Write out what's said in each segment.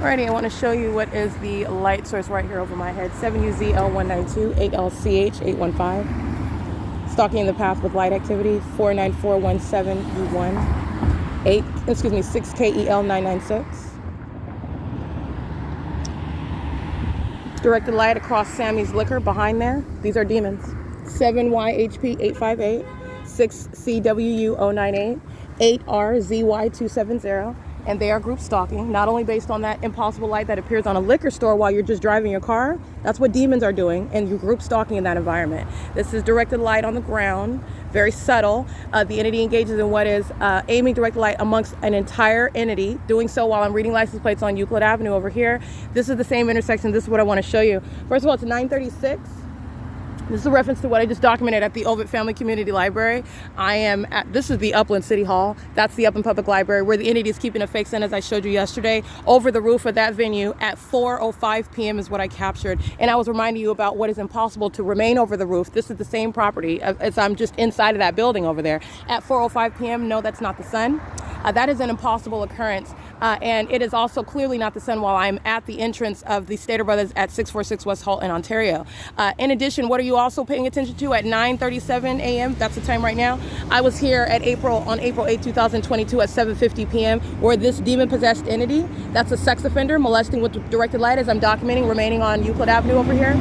Alrighty, I want to show you what is the light source right here over my head. 7UZL192, 8LCH815. Stalking in the path with light activity. 49417U1. 6KEL996. Directed light across Sammy's Liquor behind there. These are demons. 7YHP858. 6CWU098. 8RZY270. And they are group stalking, not only based on that impossible light that appears on a liquor store while you're just driving your car. That's what demons are doing, and you're group stalking in that environment. This is directed light on the ground, very subtle. The entity engages in what is aiming directed light amongst an entire entity, doing so while I'm reading license plates on Euclid Avenue over here. This is the same intersection. This is what I want to show you. First of all, it's 936. This is a reference to what I just documented at the Ovid Family Community Library. This is the Upland City Hall. That's the Upland Public Library, where the entity is keeping a fake sun, as I showed you yesterday, over the roof of that venue at 4:05 p.m. is what I captured. And I was reminding you about what is impossible to remain over the roof. This is the same property as I'm just inside of that building over there. At 4:05 p.m., no, that's not the sun. That is an impossible occurrence. And it is also clearly not the sun while I'm at the entrance of the Stater Brothers at 646 West Holt in Ontario. In addition, what are you also paying attention to at 9:37 a.m.? That's the time right now. I was here on April 8, 2022 at 7:50 p.m. where this demon-possessed entity, that's a sex offender, molesting with directed light, as I'm documenting, remaining on Euclid Avenue over here.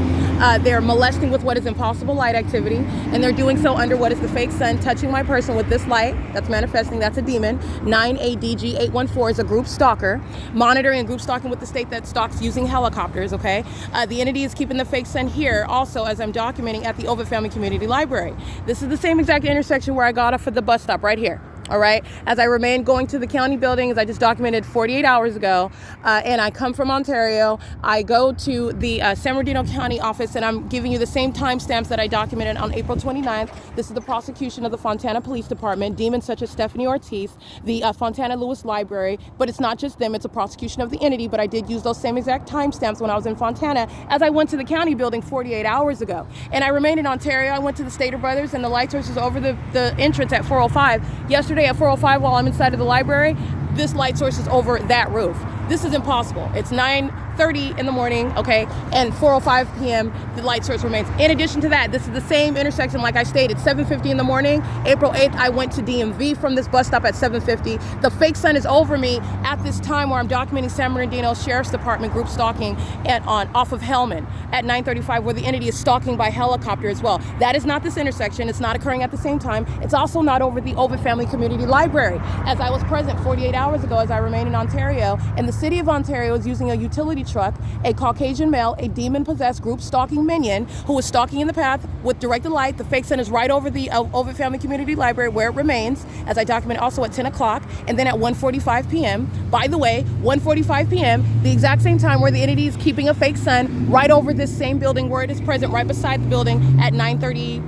They're molesting with what is impossible light activity, and they're doing so under what is the fake sun, touching my person with this light. That's manifesting. That's a demon. 9ADG814 is a group stalker, monitoring and group stalking with the state that stalks using helicopters, okay? The entity is keeping the fake sun here also, as I'm documenting, at the Ovid Family Community Library. This is the same exact intersection where I got off at the bus stop right here. All right, as I remain going to the county building, as I just documented 48 hours ago, and I come from Ontario, I go to the San Bernardino County office, and I'm giving you the same timestamps that I documented on April 29th. This is the prosecution of the Fontana Police Department, demons such as Stephanie Ortiz, the Fontana Lewis Library, but it's not just them, it's a prosecution of the entity, but I did use those same exact timestamps when I was in Fontana, as I went to the county building 48 hours ago. And I remained in Ontario. I went to the Stater Brothers, and the light source is over the entrance at 4:05. Yesterday at 4:05 while I'm inside of the library, this light source is over that roof. This is impossible. It's 9:30 in the morning, okay, and 4:05 p.m. the light source remains. In addition to that, this is the same intersection, like I stated, 7:50 in the morning. April 8th, I went to DMV from this bus stop at 7:50. The fake sun is over me at this time where I'm documenting San Bernardino Sheriff's Department group stalking off of Hellman at 9:35, where the entity is stalking by helicopter as well. That is not this intersection. It's not occurring at the same time. It's also not over the Ovid Family Community Library, as I was present 48 hours ago as I remain in Ontario, and the city of Ontario is using a utility truck, a Caucasian male, a demon-possessed group stalking minion who is stalking in the path with directed light. The fake sun is right over the Ovid Family Community Library, where it remains, as I document also at 10 o'clock, and then at 1:45 p.m. By the way, 1:45 p.m., the exact same time where the entity is keeping a fake sun right over this same building where it is present, right beside the building at 9:30.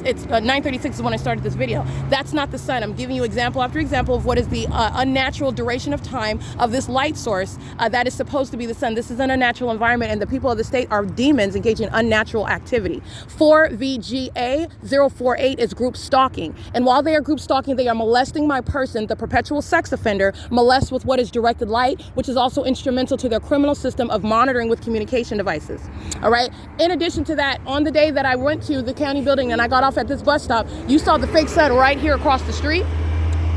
It's 9:36 is when I started this video. That's not the sun. I'm giving you example after example of what is the unnatural duration of time of this light source that is supposed to be the sun. This is an unnatural environment, and the people of the state are demons engaging in unnatural activity. 4VGA048 is group stalking, and while they are group stalking, they are molesting my person. The perpetual sex offender molests with what is directed light, which is also instrumental to their criminal system of monitoring with communication devices. All right. In addition to that, on the day that I went to the county building and I got off at this bus stop, you saw the fake sun right here across the street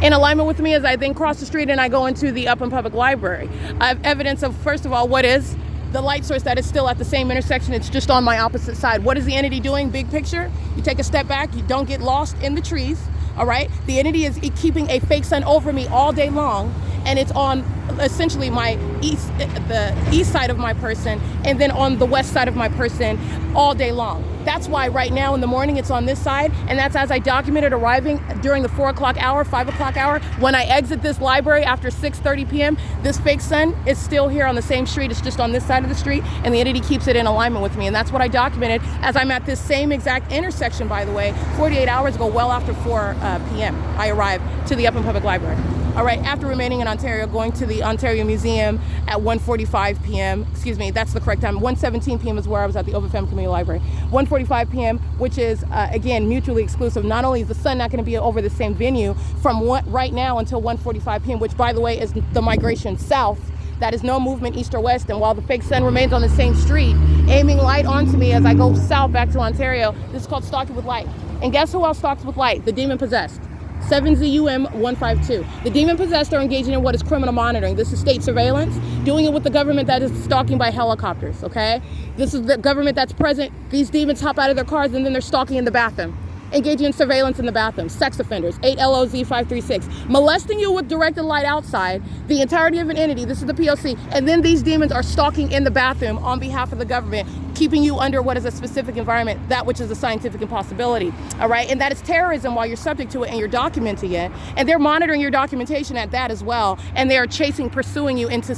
in alignment with me as I then cross the street and I go into the Upland Public Library. I have evidence of, first of all, what is the light source that is still at the same intersection. It's just on my opposite side. What is the entity doing? Big picture. You take a step back. You don't get lost in the trees. All right. The entity is keeping a fake sun over me all day long, and it's on essentially the east side of my person, and then on the west side of my person all day long. That's why right now in the morning it's on this side, and that's as I documented arriving during the 4 o'clock hour, 5 o'clock hour. When I exit this library after 6:30 p.m., this fake sun is still here on the same street. It's just on this side of the street, and the entity keeps it in alignment with me, and that's what I documented as I'm at this same exact intersection, by the way, 48 hours ago, well after 4 p.m. I arrived to the Upland Public Library. All right, after remaining in Ontario, going to the Ontario Museum at 1:45 p.m. Excuse me, that's the correct time. 1:17 p.m. is where I was at the Ovid Family Community Library. 1:45 p.m., which is, again, mutually exclusive. Not only is the sun not going to be over the same venue from right now until 1:45 p.m., which, by the way, is the migration south that is no movement east or west, and while the fake sun remains on the same street, aiming light onto me as I go south back to Ontario. This is called stalking with light. And guess who else stalks with light? The demon possessed. 7ZUM152. The demon possessed are engaging in what is criminal monitoring. This is state surveillance, doing it with the government that is stalking by helicopters, okay? This is the government that's present. These demons hop out of their cars and then they're stalking in the bathroom. Engaging in surveillance in the bathroom. Sex offenders, 8LOZ536. Molesting you with directed light outside, the entirety of an entity, this is the P.O.C. And then these demons are stalking in the bathroom on behalf of the government, keeping you under what is a specific environment, that which is a scientific impossibility, all right? And that is terrorism while you're subject to it and you're documenting it. And they're monitoring your documentation at that as well. And they are pursuing you into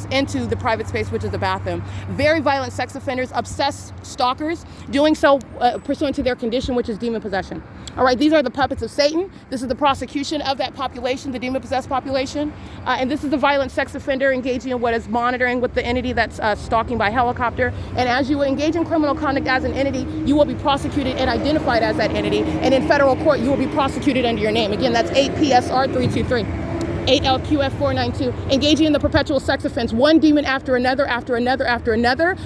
the private space, which is the bathroom. Very violent sex offenders, obsessed stalkers, doing so pursuant to their condition, which is demon possession. All right, these are the puppets of Satan. This is the prosecution of that population, the demon-possessed population. And this is the violent sex offender engaging in what is monitoring with the entity that's stalking by helicopter. And as you engage in criminal conduct as an entity, you will be prosecuted and identified as that entity. And in federal court, you will be prosecuted under your name. Again, that's 8PSR323. 8LQF492, engaging in the perpetual sex offense, one demon after another,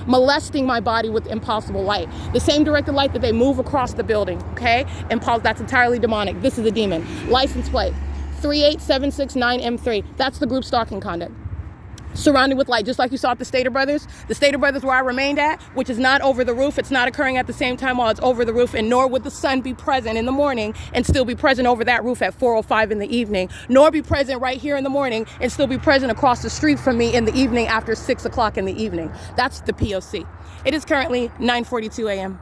molesting my body with impossible light. The same directed light that they move across the building, okay? That's entirely demonic. This is a demon. License plate, 38769M3. That's the group stalking conduct. Surrounded with light, just like you saw at the Stater Brothers. The Stater Brothers where I remained at, which is not over the roof. It's not occurring at the same time while it's over the roof, and nor would the sun be present in the morning and still be present over that roof at 4:05 in the evening, nor be present right here in the morning and still be present across the street from me in the evening after 6 o'clock in the evening. That's the P.O.C. It is currently 9:42 a.m.